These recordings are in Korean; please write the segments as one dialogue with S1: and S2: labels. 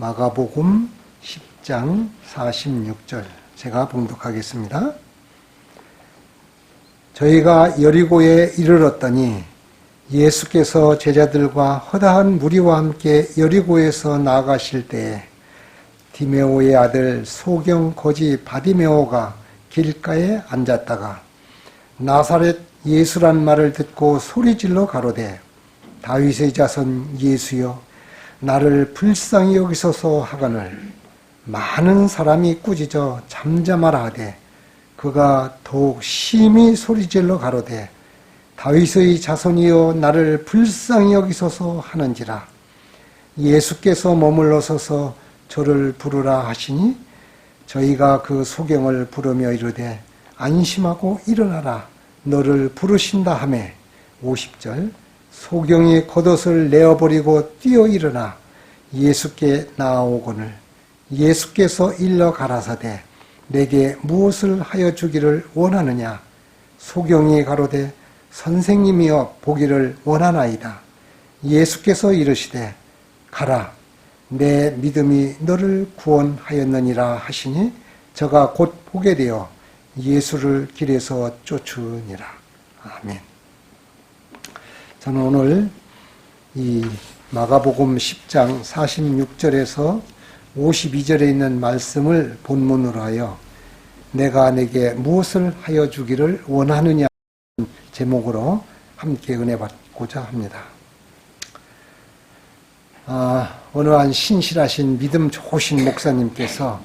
S1: 마가복음 10장 46절 제가 봉독하겠습니다. 저희가 여리고에 이르렀더니 예수께서 제자들과 허다한 무리와 함께 여리고에서 나아가실 때에 디메오의 아들 소경 거지 바디메오가 길가에 앉았다가 나사렛 예수란 말을 듣고 소리질러 가로되 다윗의 자손 예수여 나를 불쌍히 여기소서 하거늘 많은 사람이 꾸짖어 잠잠하라 하되 그가 더욱 심히 소리질러 가로되 다윗의 자손이여 나를 불쌍히 여기소서 하는지라. 예수께서 머물러 서서 저를 부르라 하시니 저희가 그 소경을 부르며 이르되 안심하고 일어나라 너를 부르신다 하매 50절 소경이 겉옷을 내어버리고 뛰어 일어나 예수께 나아오거늘 예수께서 일러 가라사대 내게 무엇을 하여 주기를 원하느냐. 소경이 가로되 선생님이여 보기를 원하나이다. 예수께서 이르시되 가라 내 믿음이 너를 구원하였느니라 하시니 저가 곧 보게 되어 예수를 길에서 쫓으니라. 아멘. 저는 오늘 이 마가복음 10장 46절에서 52절에 있는 말씀을 본문으로 하여 내가 내게 무엇을 하여 주기를 원하느냐 제목으로 함께 은혜 받고자 합니다. 어느 한 신실하신 믿음 좋으신 목사님께서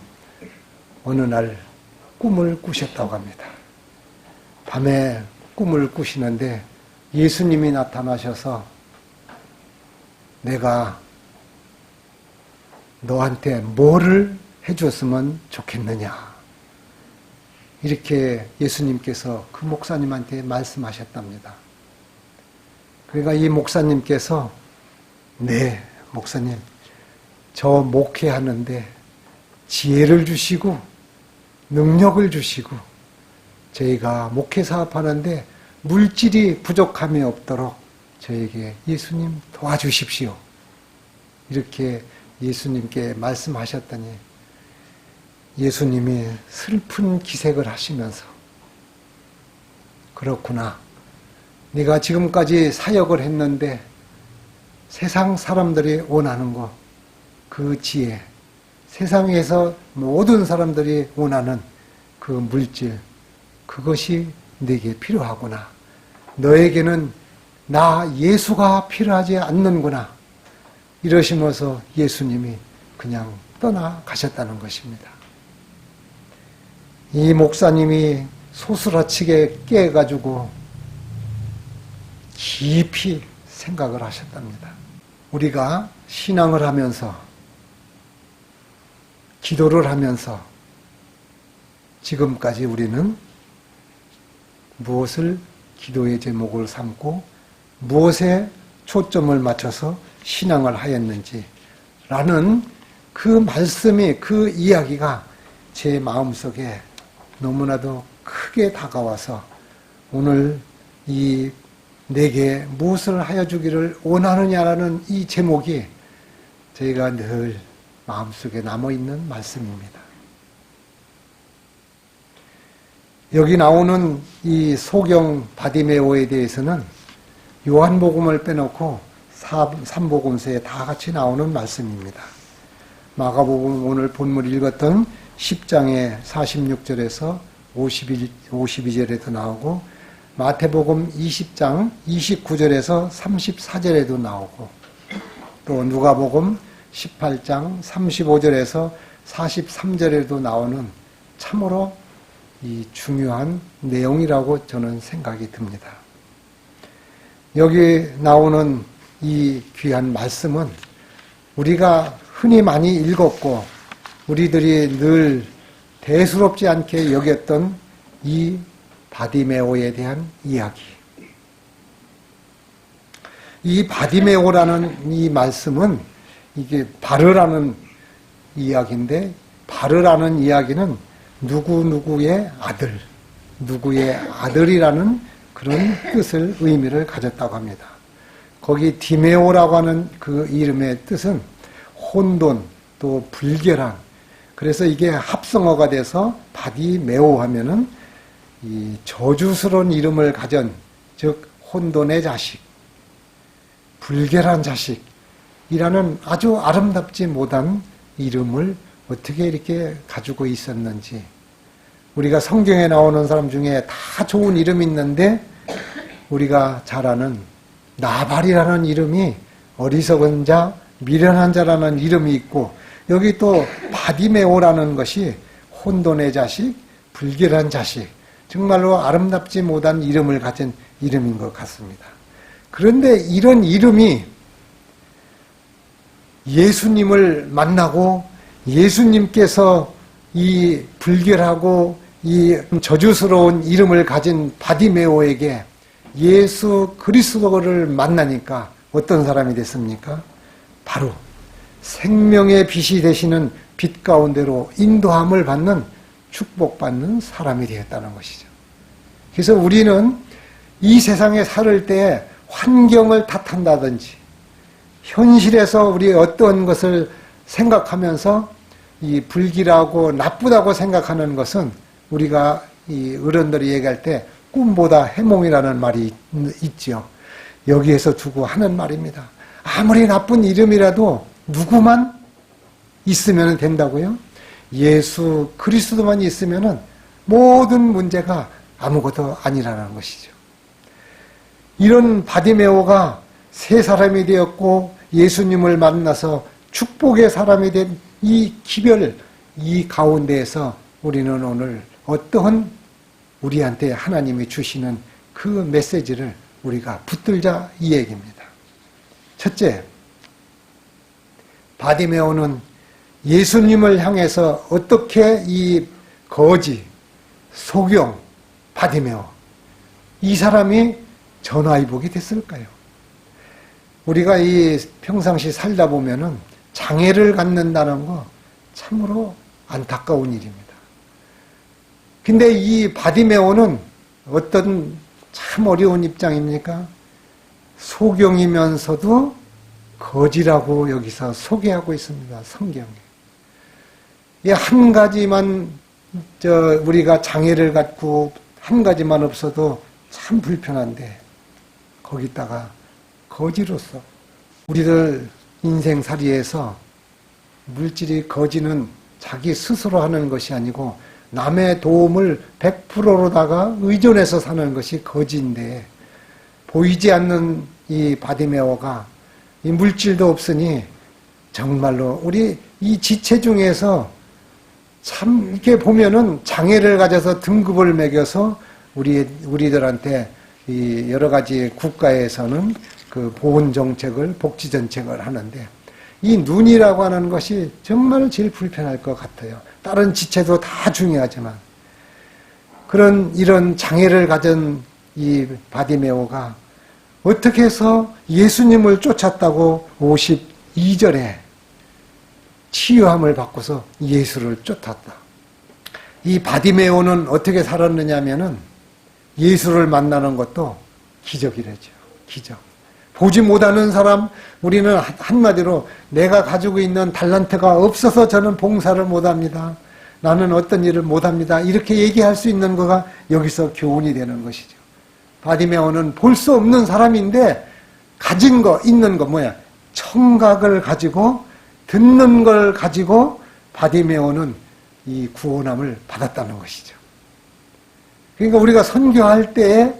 S1: 어느 날 꿈을 꾸셨다고 합니다. 밤에 꿈을 꾸시는데 예수님이 나타나셔서 내가 너한테 뭐를 해줬으면 좋겠느냐 이렇게 예수님께서 그 목사님한테 말씀하셨답니다. 그러니까 이 목사님께서 네 목사님 저 목회하는데 지혜를 주시고 능력을 주시고 저희가 목회 사업하는데 물질이 부족함이 없도록 저에게 예수님 도와주십시오. 이렇게 예수님께 말씀하셨더니 예수님이 슬픈 기색을 하시면서 그렇구나. 네가 지금까지 사역을 했는데 세상 사람들이 원하는 거, 그 지혜, 세상에서 모든 사람들이 원하는 그 물질, 그것이 네게 필요하구나. 너에게는 나 예수가 필요하지 않는구나. 이러시면서 예수님이 그냥 떠나가셨다는 것입니다. 이 목사님이 소스라치게 깨가지고 깊이 생각을 하셨답니다. 우리가 신앙을 하면서 기도를 하면서 지금까지 우리는 무엇을 기도의 제목을 삼고 무엇에 초점을 맞춰서 신앙을 하였는지 라는 그 말씀이 그 이야기가 제 마음속에 너무나도 크게 다가와서 오늘 이 내게 무엇을 하여 주기를 원하느냐라는 이 제목이 저희가 늘 마음속에 남아있는 말씀입니다. 여기 나오는 이 소경 바디메오에 대해서는 요한복음을 빼놓고 3복음서에 다 같이 나오는 말씀입니다. 마가복음 오늘 본문 읽었던 10장의 46절에서 52절에도 나오고 마태복음 20장 29절에서 34절에도 나오고 또 누가복음 18장 35절에서 43절에도 나오는 참으로 이 중요한 내용이라고 저는 생각이 듭니다. 여기 나오는 이 귀한 말씀은 우리가 흔히 많이 읽었고 우리들이 늘 대수롭지 않게 여겼던 이 바디메오에 대한 이야기. 이 바디메오라는 이 말씀은 이게 바르라는 이야기인데 바르라는 이야기는 누구누구의 아들, 누구의 아들이라는 그런 뜻을 의미를 가졌다고 합니다. 거기 디메오라고 하는 그 이름의 뜻은 혼돈, 또 불결한, 그래서 이게 합성어가 돼서 바디메오 하면은 이 저주스러운 이름을 가진, 즉 혼돈의 자식, 불결한 자식이라는 아주 아름답지 못한 이름을 어떻게 이렇게 가지고 있었는지. 우리가 성경에 나오는 사람 중에 다 좋은 이름이 있는데 우리가 잘 아는 나발이라는 이름이 어리석은 자, 미련한 자라는 이름이 있고, 여기 또 바디메오라는 것이 혼돈의 자식, 불결한 자식, 정말로 아름답지 못한 이름을 가진 이름인 것 같습니다. 그런데 이런 이름이 예수님을 만나고 예수님께서 이 불결하고 이 저주스러운 이름을 가진 바디메오에게 예수 그리스도를 만나니까 어떤 사람이 됐습니까? 바로 생명의 빛이 되시는 빛 가운데로 인도함을 받는, 축복받는 사람이 되었다는 것이죠. 그래서 우리는 이 세상에 살을 때 환경을 탓한다든지 현실에서 우리 어떤 것을 생각하면서 이 불길하고 나쁘다고 생각하는 것은 우리가 이 어른들이 얘기할 때 꿈보다 해몽이라는 말이 있지요. 여기에서 두고 하는 말입니다. 아무리 나쁜 이름이라도 누구만 있으면 된다고요? 예수 그리스도만 있으면 모든 문제가 아무것도 아니라는 것이죠. 이런 바디메오가 새 사람이 되었고 예수님을 만나서 축복의 사람이 된 이 기별, 이 가운데에서 우리는 오늘 어떠한 우리한테 하나님이 주시는 그 메시지를 우리가 붙들자, 이 얘기입니다. 첫째, 바디메오는 예수님을 향해서 어떻게 이 거지, 소경, 바디메오, 이 사람이 전화위복이 됐을까요? 우리가 이 평상시 살다 보면은 장애를 갖는다는 거 참으로 안타까운 일입니다. 근데 이 바디메오는 어떤 참 어려운 입장입니까? 소경이면서도 거지라고 여기서 소개하고 있습니다. 성경에. 이 한 가지만 우리가 장애를 갖고 한 가지만 없어도 참 불편한데 거기다가 거지로서 우리들 인생살이에서 물질이 거지는 자기 스스로 하는 것이 아니고 남의 도움을 100%로다가 의존해서 사는 것이 거지인데, 보이지 않는 이 바디메오가 이 물질도 없으니 정말로 우리 이 지체 중에서 참 이렇게 보면은 장애를 가져서 등급을 매겨서 우리들한테 이 여러 가지 국가에서는 그 보건 정책을, 복지 정책을 하는데, 이 눈이라고 하는 것이 정말 제일 불편할 것 같아요. 다른 지체도 다 중요하지만 이런 장애를 가진 이 바디메오가 어떻게 해서 예수님을 쫓았다고 52절에 치유함을 받고서 예수를 쫓았다. 이 바디메오는 어떻게 살았느냐면은 예수를 만나는 것도 기적이라죠. 기적. 보지 못하는 사람, 우리는 한마디로 내가 가지고 있는 달란트가 없어서 저는 봉사를 못합니다. 나는 어떤 일을 못합니다. 이렇게 얘기할 수 있는 거가 여기서 교훈이 되는 것이죠. 바디메오는 볼 수 없는 사람인데 가진 거, 있는 거 뭐야? 청각을 가지고 듣는 걸 가지고 바디메오는 이 구원함을 받았다는 것이죠. 그러니까 우리가 선교할 때에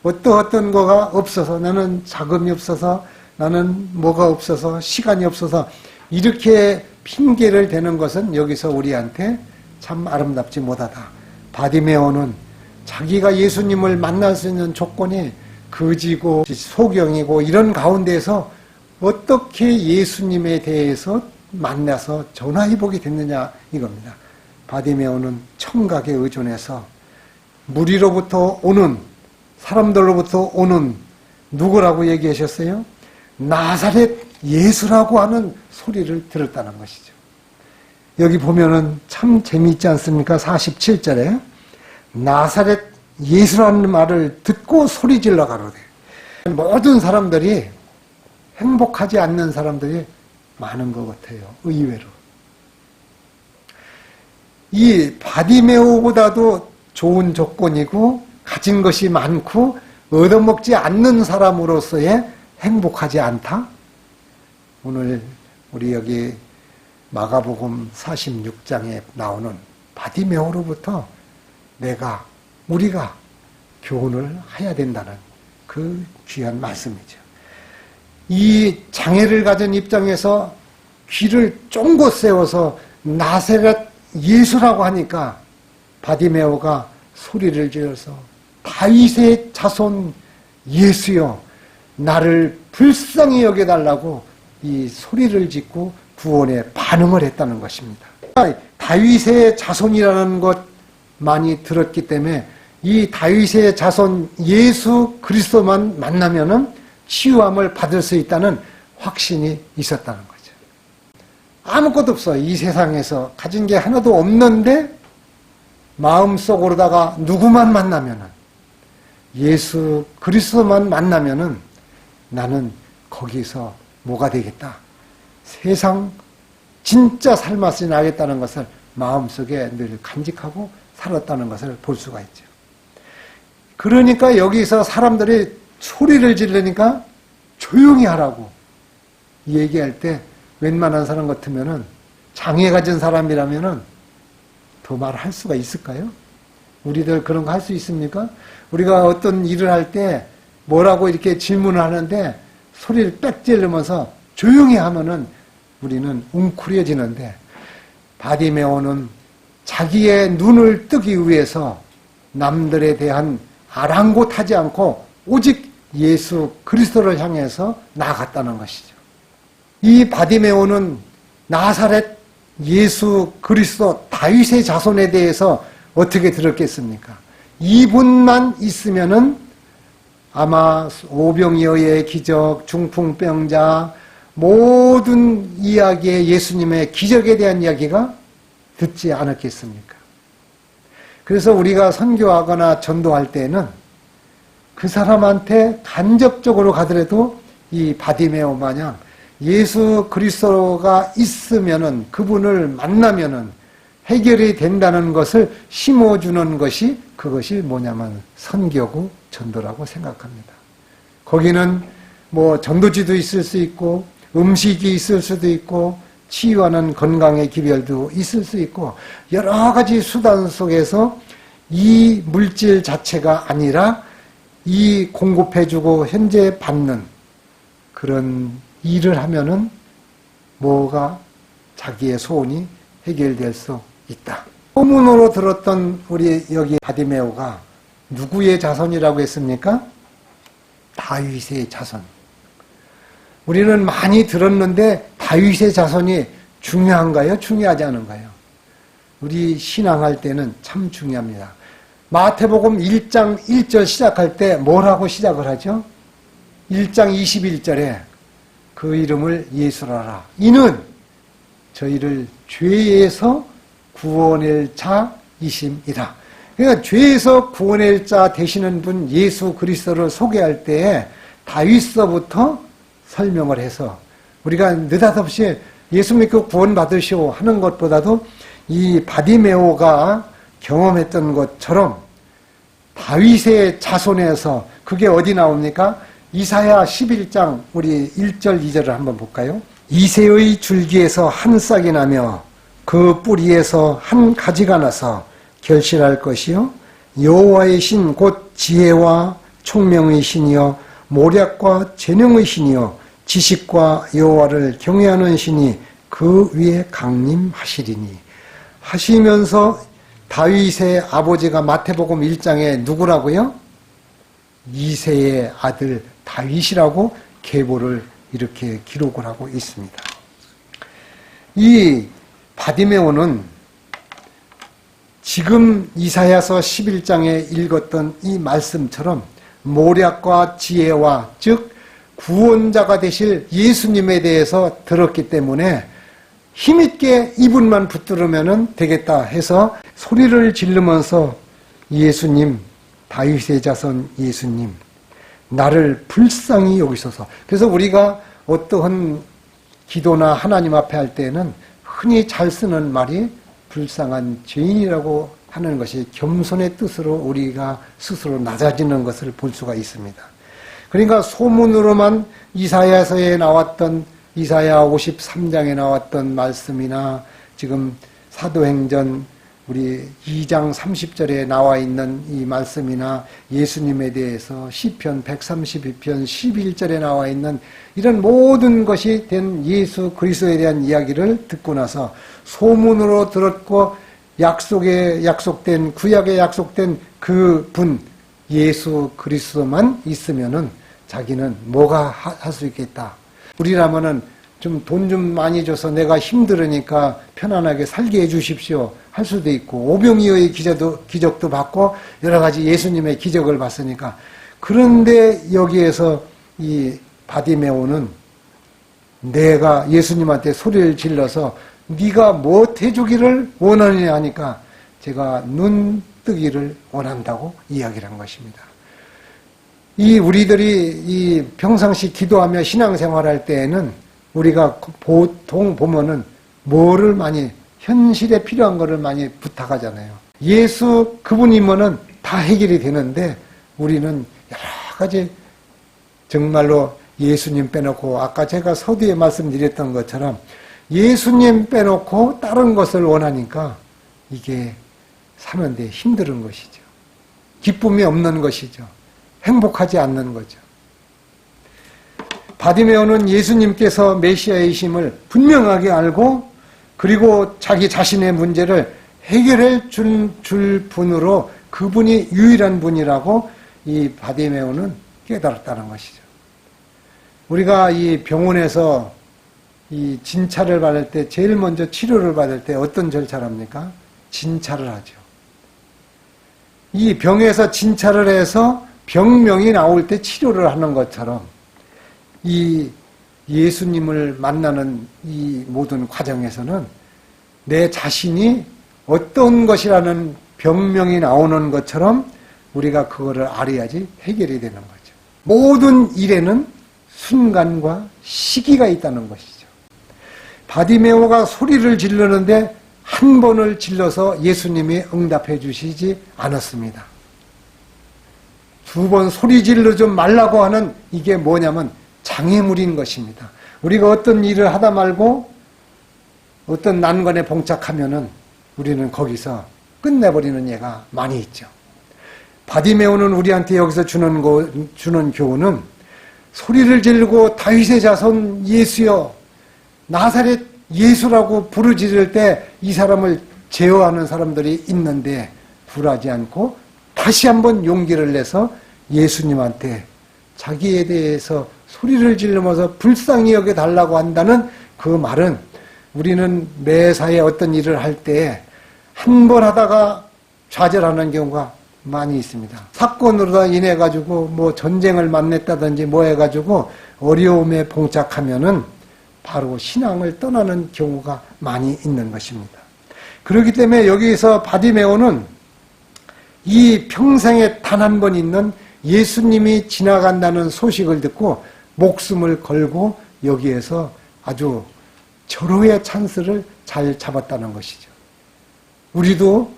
S1: 어떤 거가 없어서, 나는 자금이 없어서, 나는 뭐가 없어서, 시간이 없어서 이렇게 핑계를 대는 것은 여기서 우리한테 참 아름답지 못하다. 바디메오는 자기가 예수님을 만날 수 있는 조건이 거지고 소경이고 이런 가운데서 어떻게 예수님에 대해서 만나서 전화위복이 됐느냐 이겁니다. 바디메오는 청각에 의존해서 무리로부터 오는, 사람들로부터 오는 누구라고 얘기하셨어요? 나사렛 예수라고 하는 소리를 들었다는 것이죠. 여기 보면은 참 재미있지 않습니까? 47절에 나사렛 예수라는 말을 듣고 소리질러 가로되. 모든 사람들이 행복하지 않는 사람들이 많은 것 같아요. 의외로. 이 바디메오보다도 좋은 조건이고 가진 것이 많고 얻어먹지 않는 사람으로서의 행복하지 않다? 오늘 우리 여기 마가복음 46장에 나오는 바디메오로부터 우리가 교훈을 해야 된다는 그 귀한 말씀이죠. 이 장애를 가진 입장에서 귀를 쫑긋 세워서 나사렛 예수라고 하니까 바디메오가 소리를 지어서 다윗의 자손 예수여 나를 불쌍히 여겨달라고 이 소리를 짓고 구원에 반응을 했다는 것입니다. 다윗의 자손이라는 것 많이 들었기 때문에 이 다윗의 자손 예수 그리스도만 만나면은 치유함을 받을 수 있다는 확신이 있었다는 거죠. 아무것도 없어. 이 세상에서 가진 게 하나도 없는데 마음속으로다가 누구만 만나면은 예수 그리스도만 만나면은 나는 거기서 뭐가 되겠다. 세상 진짜 삶맛이 나겠다는 것을 마음속에 늘 간직하고 살았다는 것을 볼 수가 있죠. 그러니까 여기서 사람들이 소리를 지르니까 조용히 하라고 얘기할 때 웬만한 사람 같으면은 장애 가진 사람이라면은 더 말할 수가 있을까요? 우리들 그런 거 할 수 있습니까? 우리가 어떤 일을 할 때 뭐라고 이렇게 질문을 하는데 소리를 빽 지르면서 조용히 하면은 우리는 웅크려지는데 바디메오는 자기의 눈을 뜨기 위해서 남들에 대한 아랑곳하지 않고 오직 예수 그리스도를 향해서 나아갔다는 것이죠. 이 바디메오는 나사렛 예수 그리스도 다윗의 자손에 대해서 어떻게 들었겠습니까? 이분만 있으면은 아마 오병이어의 기적, 중풍병자 모든 이야기에 예수님의 기적에 대한 이야기가 듣지 않았겠습니까? 그래서 우리가 선교하거나 전도할 때는 그 사람한테 간접적으로 가더라도 이 바디메오 마냥 예수 그리스도가 있으면은 그분을 만나면은 해결이 된다는 것을 심어주는 것이 그것이 뭐냐면 선교고 전도라고 생각합니다. 거기는 뭐 전도지도 있을 수 있고 음식이 있을 수도 있고 치유하는 건강의 기별도 있을 수 있고 여러 가지 수단 속에서 이 물질 자체가 아니라 이 공급해주고 현재 받는 그런 일을 하면은 뭐가 자기의 소원이 해결될 수 있다. 소문으로 들었던 우리 여기 바디메오가 누구의 자손이라고 했습니까? 다윗의 자손. 우리는 많이 들었는데 다윗의 자손이 중요한가요? 중요하지 않은가요? 우리 신앙할 때는 참 중요합니다. 마태복음 1장 1절 시작할 때 뭐라고 시작을 하죠? 1장 21절에 그 이름을 예수라라. 이는 저희를 죄에서 구원할 자이심이다. 그러니까 죄에서 구원할 자 되시는 분 예수 그리스도를 소개할 때 다윗서부터 설명을 해서 우리가 느닷없이 예수 믿고 구원 받으시오 하는 것보다도 이 바디메오가 경험했던 것처럼 다윗의 자손에서 그게 어디 나옵니까? 이사야 11장 우리 1절 2절을 한번 볼까요? 이새의 줄기에서 한 싹이 나며 그 뿌리에서 한 가지가 나서 결실할 것이요 여호와의 신 곧 지혜와 총명의 신이요 모략과 재능의 신이요 지식과 여호와를 경외하는 신이 그 위에 강림하시리니 하시면서 다윗의 아버지가 마태복음 1장에 누구라고요? 이새의 아들 다윗이라고 계보를 이렇게 기록을 하고 있습니다. 이 바디메오는 지금 이사야서 11장에 읽었던 이 말씀처럼 모략과 지혜와 즉 구원자가 되실 예수님에 대해서 들었기 때문에 힘있게 이분만 붙들으면 되겠다 해서 소리를 지르면서 예수님, 다윗의 자손 예수님, 나를 불쌍히 여기소서. 그래서 우리가 어떠한 기도나 하나님 앞에 할 때는 흔히 잘 쓰는 말이 불쌍한 죄인이라고 하는 것이 겸손의 뜻으로 우리가 스스로 낮아지는 것을 볼 수가 있습니다. 그러니까 소문으로만 이사야서에 나왔던 이사야 53장에 나왔던 말씀이나 지금 사도행전 우리 2장 30절에 나와 있는 이 말씀이나 예수님에 대해서 시편 132편 11절에 나와 있는 이런 모든 것이 된 예수 그리스도에 대한 이야기를 듣고 나서 소문으로 들었고 약속된 구약에 약속된 그 분 예수 그리스도만 있으면은 자기는 뭐가 할 수 있겠다. 우리라면은 좀 돈 좀 많이 줘서 내가 힘들으니까 편안하게 살게 해주십시오 할 수도 있고, 오병이어의 기적도 받고 여러 가지 예수님의 기적을 봤으니까. 그런데 여기에서 이 바디메오는 내가 예수님한테 소리를 질러서 네가 뭐 해주기를 원하느냐 하니까 제가 눈 뜨기를 원한다고 이야기를 한 것입니다. 우리들이 이 평상시 기도하며 신앙생활할 때에는 우리가 보통 보면은 뭐를 많이 현실에 필요한 거를 많이 부탁하잖아요. 예수 그분이면은 다 해결이 되는데 우리는 여러 가지 정말로 예수님 빼놓고 아까 제가 서두에 말씀드렸던 것처럼 예수님 빼놓고 다른 것을 원하니까 이게 사는데 힘든 것이죠. 기쁨이 없는 것이죠. 행복하지 않는 거죠. 바디메오는 예수님께서 메시아이심을 분명하게 알고 그리고 자기 자신의 문제를 해결해 줄 분으로 그분이 유일한 분이라고 이 바디메오는 깨달았다는 것이죠. 우리가 이 병원에서 이 진찰을 받을 때 제일 먼저 치료를 받을 때 어떤 절차를 합니까? 진찰을 하죠. 이 병에서 진찰을 해서 병명이 나올 때 치료를 하는 것처럼 이 예수님을 만나는 이 모든 과정에서는 내 자신이 어떤 것이라는 병명이 나오는 것처럼 우리가 그거를 알아야지 해결이 되는 거죠. 모든 일에는 순간과 시기가 있다는 것이죠. 바디메오가 소리를 지르는데 한 번을 질러서 예수님이 응답해 주시지 않았습니다. 두 번 소리 질러 좀 말라고 하는 이게 뭐냐면 장애물인 것입니다. 우리가 어떤 일을 하다 말고 어떤 난관에 봉착하면은 우리는 거기서 끝내버리는 예가 많이 있죠. 바디메오는 우리한테 여기서 주는 교훈은 소리를 지르고 다윗의 자손 예수여 나사렛 예수라고 부르짖을 때 이 사람을 제어하는 사람들이 있는데 굴하지 않고 다시 한번 용기를 내서 예수님한테 자기에 대해서 소리를 지르면서 불쌍히 여겨달라고 한다는 그 말은 우리는 매사에 어떤 일을 할 때 한 번 하다가 좌절하는 경우가 많이 있습니다. 사건으로 인해 가지고 뭐 전쟁을 만났다든지 뭐 해가지고 어려움에 봉착하면은 바로 신앙을 떠나는 경우가 많이 있는 것입니다. 그렇기 때문에 여기서 바디메오는 이 평생에 단 한 번 있는 예수님이 지나간다는 소식을 듣고 목숨을 걸고 여기에서 아주 절호의 찬스를 잘 잡았다는 것이죠. 우리도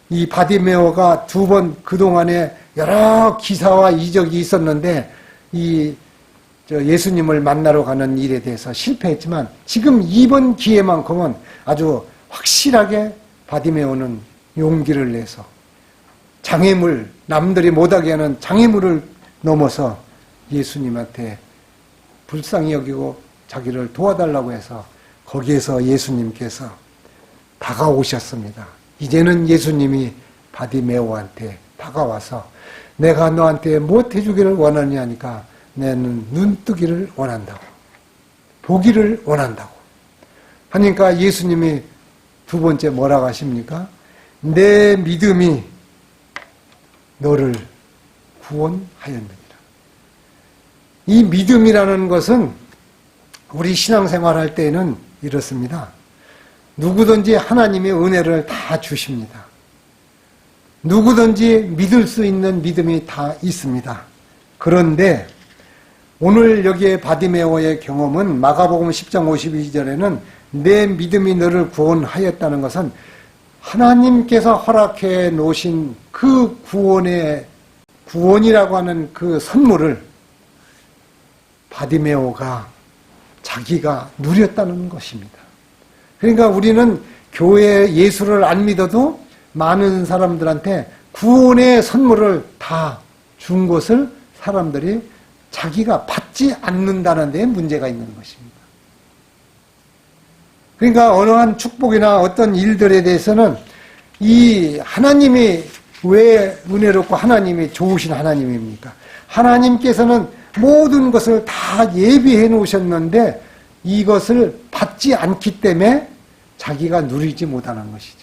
S1: 이 바디메오가 두 번 그동안에 여러 기사와 이적이 있었는데 예수님을 만나러 가는 일에 대해서 실패했지만 지금 이번 기회만큼은 아주 확실하게 바디메오는 용기를 내서 장애물, 남들이 못하게 하는 장애물을 넘어서 예수님한테 불쌍히 여기고 자기를 도와달라고 해서 거기에서 예수님께서 다가오셨습니다. 이제는 예수님이 바디메오한테 다가와서 내가 너한테 무엇 해주기를 원하느냐 하니까 나는 눈 뜨기를 원한다고, 보기를 원한다고 하니까 예수님이 두 번째 뭐라고 하십니까? 내 믿음이 너를 구원하였느니라. 이 믿음이라는 것은 우리 신앙생활할 때에는 이렇습니다. 누구든지 하나님의 은혜를 다 주십니다. 누구든지 믿을 수 있는 믿음이 다 있습니다. 그런데 오늘 여기에 바디메오의 경험은 마가복음 10장 52절에는 내 믿음이 너를 구원하였다는 것은 하나님께서 허락해 놓으신 그 구원이라고 하는 그 선물을 바디메오가 자기가 누렸다는 것입니다. 그러니까 우리는 교회 예수를 안 믿어도 많은 사람들한테 구원의 선물을 다 준 것을 사람들이 자기가 받지 않는다는 데 문제가 있는 것입니다. 그러니까 어느 한 축복이나 어떤 일들에 대해서는 이 하나님이 왜 은혜롭고 하나님이 좋으신 하나님입니까? 하나님께서는 모든 것을 다 예비해 놓으셨는데 이것을 받지 않기 때문에 자기가 누리지 못하는 것이죠.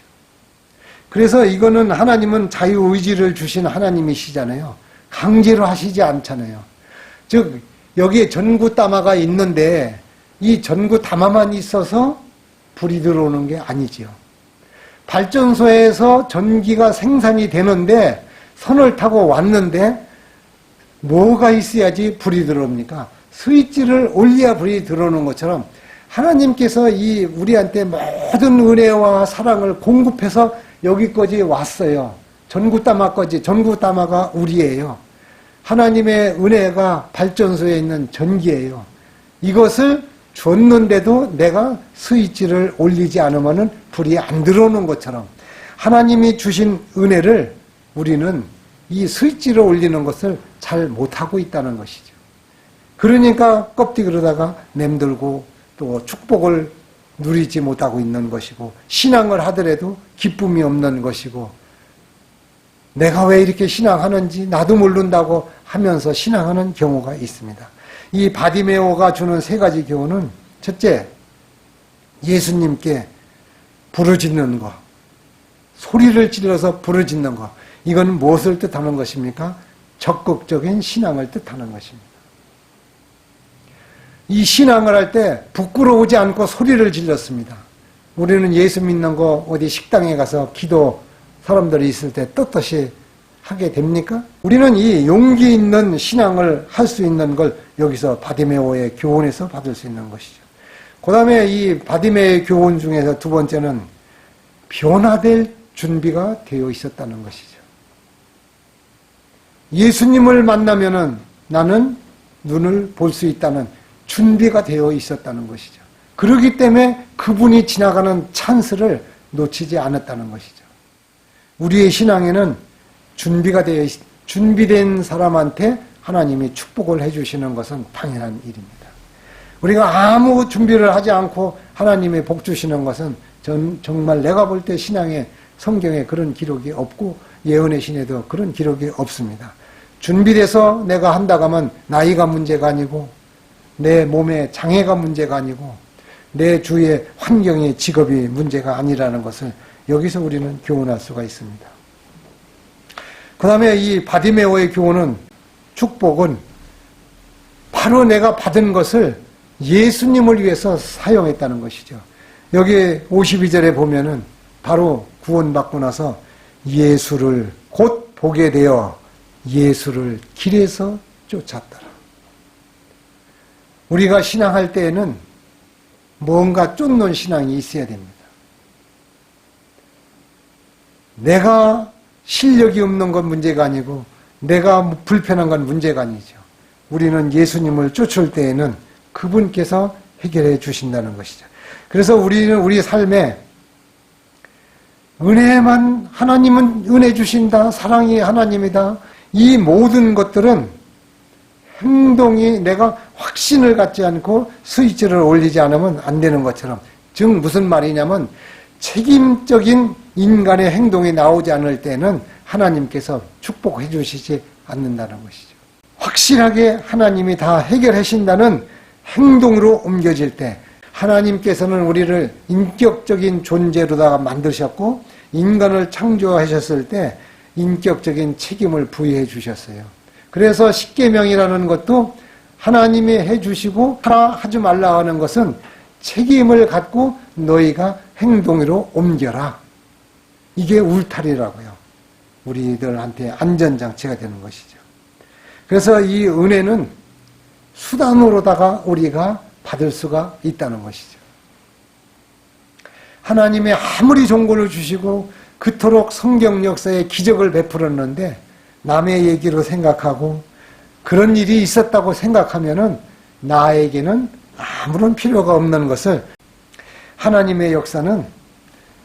S1: 그래서 이거는 하나님은 자유의지를 주신 하나님이시잖아요. 강제로 하시지 않잖아요. 즉 여기에 전구다마가 있는데 이 전구다마만 있어서 불이 들어오는 게 아니지요. 발전소에서 전기가 생산이 되는데 선을 타고 왔는데 뭐가 있어야지 불이 들어옵니까? 스위치를 올려야 불이 들어오는 것처럼 하나님께서 이 우리한테 모든 은혜와 사랑을 공급해서 여기까지 왔어요. 전구다마까지. 전구다마가 우리예요. 하나님의 은혜가 발전소에 있는 전기예요. 이것을 줬는데도 내가 스위치를 올리지 않으면 불이 안 들어오는 것처럼 하나님이 주신 은혜를 우리는 이 스위치를 올리는 것을 잘 못하고 있다는 것이죠. 그러니까 껍데기로다가 맴돌고 또 축복을 누리지 못하고 있는 것이고 신앙을 하더라도 기쁨이 없는 것이고 내가 왜 이렇게 신앙하는지 나도 모른다고 하면서 신앙하는 경우가 있습니다. 이 바디메오가 주는 세 가지 교훈은 첫째, 예수님께 부르짖는 것, 소리를 질러서 부르짖는 것. 이건 무엇을 뜻하는 것입니까? 적극적인 신앙을 뜻하는 것입니다. 이 신앙을 할 때 부끄러우지 않고 소리를 질렀습니다. 우리는 예수 믿는 거 어디 식당에 가서 기도 사람들이 있을 때 떳떳이 하게 됩니까? 우리는 이 용기 있는 신앙을 할 수 있는 걸 여기서 바디메오의 교훈에서 받을 수 있는 것이죠. 그 다음에 이 바디메오의 교훈 중에서 두 번째는 변화될 준비가 되어 있었다는 것이죠. 예수님을 만나면은 나는 눈을 볼 수 있다는 준비가 되어 있었다는 것이죠. 그렇기 때문에 그분이 지나가는 찬스를 놓치지 않았다는 것이죠. 우리의 신앙에는 준비된 사람한테 하나님이 축복을 해주시는 것은 당연한 일입니다. 우리가 아무 준비를 하지 않고 하나님이 복 주시는 것은 정말 내가 볼 때 신앙에 성경에 그런 기록이 없고 예언의 신에도 그런 기록이 없습니다. 준비돼서 내가 한다고 하면 나이가 문제가 아니고 내 몸에 장애가 문제가 아니고 내 주위의 환경의 직업이 문제가 아니라는 것을 여기서 우리는 교훈할 수가 있습니다. 그 다음에 이 바디메오의 교훈은 축복은 바로 내가 받은 것을 예수님을 위해서 사용했다는 것이죠. 여기 52절에 보면은 바로 구원받고 나서 예수를 곧 보게 되어 예수를 길에서 쫓았더라. 우리가 신앙할 때에는 뭔가 쫓는 신앙이 있어야 됩니다. 내가 실력이 없는 건 문제가 아니고 내가 불편한 건 문제가 아니죠. 우리는 예수님을 쫓을 때에는 그분께서 해결해 주신다는 것이죠. 그래서 우리는 우리 삶에 은혜만, 하나님은 은혜 주신다, 사랑이 하나님이다, 이 모든 것들은 행동이 내가 확신을 갖지 않고 스위치를 올리지 않으면 안 되는 것처럼, 즉 무슨 말이냐면 책임적인 인간의 행동이 나오지 않을 때는 하나님께서 축복해 주시지 않는다는 것이죠. 확실하게 하나님이 다 해결하신다는 행동으로 옮겨질 때 하나님께서는 우리를 인격적인 존재로다가 만드셨고 인간을 창조하셨을 때 인격적인 책임을 부여해 주셨어요. 그래서 십계명이라는 것도 하나님이 해주시고 하지 말라 하는 것은 책임을 갖고 너희가 행동으로 옮겨라. 이게 울타리라고요. 우리들한테 안전장치가 되는 것이죠. 그래서 이 은혜는 수단으로다가 우리가 받을 수가 있다는 것이죠. 하나님의 아무리 종권을 주시고 그토록 성경 역사에 기적을 베풀었는데 남의 얘기로 생각하고 그런 일이 있었다고 생각하면은 나에게는 아무런 필요가 없는 것을, 하나님의 역사는,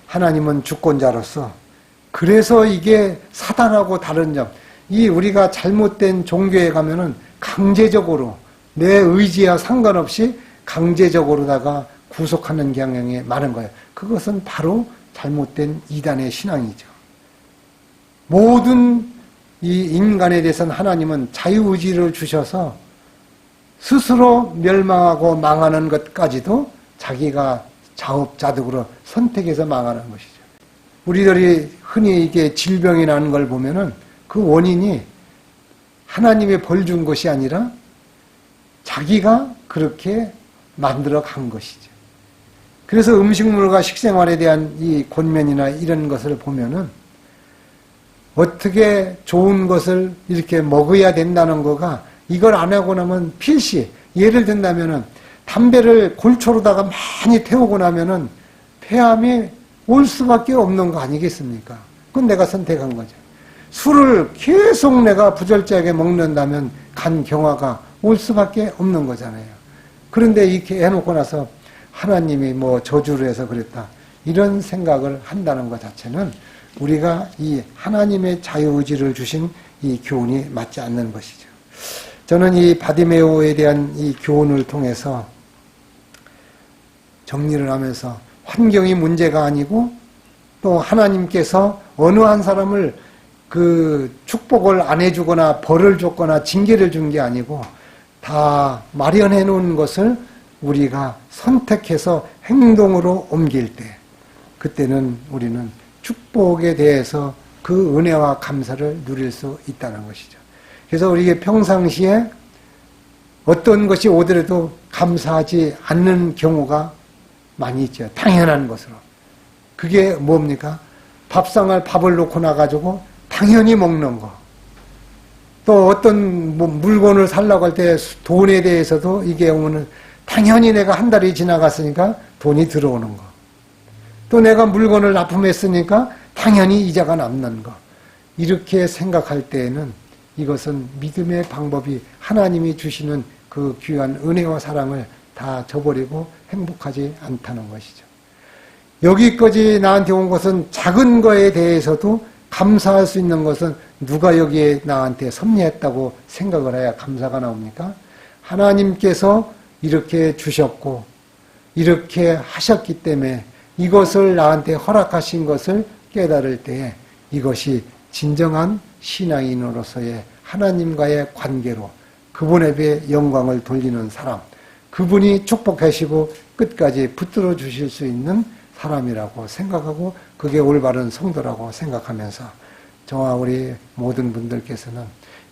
S1: 하나님은 주권자로서, 그래서 이게 사단하고 다른 점, 이 우리가 잘못된 종교에 가면은 강제적으로 내 의지와 상관없이 강제적으로다가 구속하는 경향이 많은 거예요. 그것은 바로 잘못된 이단의 신앙이죠. 모든 이 인간에 대해서는 하나님은 자유의지를 주셔서 스스로 멸망하고 망하는 것까지도 자기가 자업자득으로 선택해서 망하는 것이죠. 우리들이 흔히 이게 질병이 나는 걸 보면은 그 원인이 하나님의 벌 준 것이 아니라 자기가 그렇게 만들어 간 것이죠. 그래서 음식물과 식생활에 대한 이 권면이나 이런 것을 보면은 어떻게 좋은 것을 이렇게 먹어야 된다는 거가, 이걸 안 하고 나면 필시, 예를 든다면은 담배를 골초로다가 많이 태우고 나면은 폐암이 올 수밖에 없는 거 아니겠습니까? 그건 내가 선택한 거죠. 술을 계속 내가 부절제하게 먹는다면 간 경화가 올 수밖에 없는 거잖아요. 그런데 이렇게 해놓고 나서 하나님이 뭐 저주를 해서 그랬다, 이런 생각을 한다는 것 자체는 우리가 이 하나님의 자유의지를 주신 이 교훈이 맞지 않는 것이죠. 저는 이 바디메오에 대한 이 교훈을 통해서 정리를 하면서 환경이 문제가 아니고 또 하나님께서 어느 한 사람을 그 축복을 안 해주거나 벌을 줬거나 징계를 준 게 아니고 다 마련해 놓은 것을 우리가 선택해서 행동으로 옮길 때, 그때는 우리는 축복에 대해서 그 은혜와 감사를 누릴 수 있다는 것이죠. 그래서 우리가 평상시에 어떤 것이 오더라도 감사하지 않는 경우가 많이 있죠. 당연한 것으로. 그게 뭡니까? 밥상을 밥을 놓고 나가지고 당연히 먹는 거. 또 어떤 뭐 물건을 살라고 할 때 돈에 대해서도 이게 오면은 당연히 내가 한 달이 지나갔으니까 돈이 들어오는 거. 또 내가 물건을 납품했으니까 당연히 이자가 남는 거. 이렇게 생각할 때에는 이것은 믿음의 방법이 하나님이 주시는 그 귀한 은혜와 사랑을 다 저버리고 행복하지 않다는 것이죠. 여기까지 나한테 온 것은 작은 거에 대해서도 감사할 수 있는 것은 누가 여기에 나한테 섭리했다고 생각을 해야 감사가 나옵니까? 하나님께서 이렇게 주셨고 이렇게 하셨기 때문에 이것을 나한테 허락하신 것을 깨달을 때에 이것이 진정한 신앙인으로서의 하나님과의 관계로 그분에게 영광을 돌리는 사람, 그분이 축복하시고 끝까지 붙들어 주실 수 있는 사람이라고 생각하고 그게 올바른 성도라고 생각하면서 저와 우리 모든 분들께서는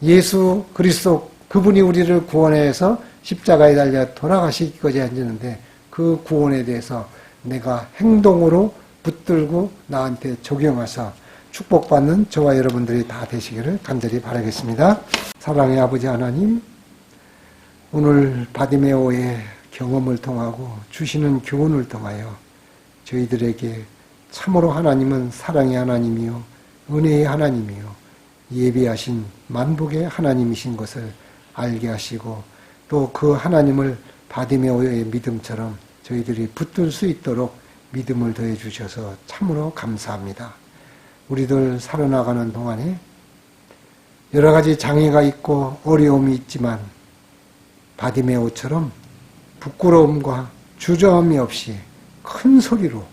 S1: 예수 그리스도 그분이 우리를 구원해서 십자가에 달려 돌아가시기까지 하시는데 그 구원에 대해서 내가 행동으로 붙들고 나한테 적용해서 축복받는 저와 여러분들이 다 되시기를 간절히 바라겠습니다. 사랑의 아버지 하나님, 오늘 바디메오의 경험을 통하고 주시는 교훈을 통하여 저희들에게 참으로 하나님은 사랑의 하나님이요 은혜의 하나님이요 예비하신 만복의 하나님이신 것을 알게 하시고 또 그 하나님을 바디메오의 믿음처럼 저희들이 붙들 수 있도록 믿음을 더해 주셔서 참으로 감사합니다. 우리들 살아나가는 동안에 여러 가지 장애가 있고 어려움이 있지만 바디메오처럼 부끄러움과 주저함이 없이 큰 소리로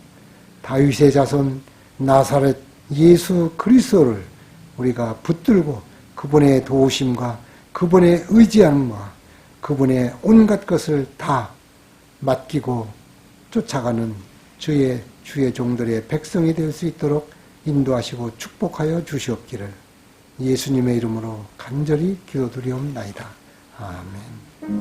S1: 다윗의 자손 나사렛 예수 그리스도를 우리가 붙들고 그분의 도우심과 그분의 의지함과 그분의 온갖 것을 다 맡기고 쫓아가는 주의 종들의 백성이 될 수 있도록 인도하시고 축복하여 주시옵기를 예수님의 이름으로 간절히 기도드리옵나이다. 아멘.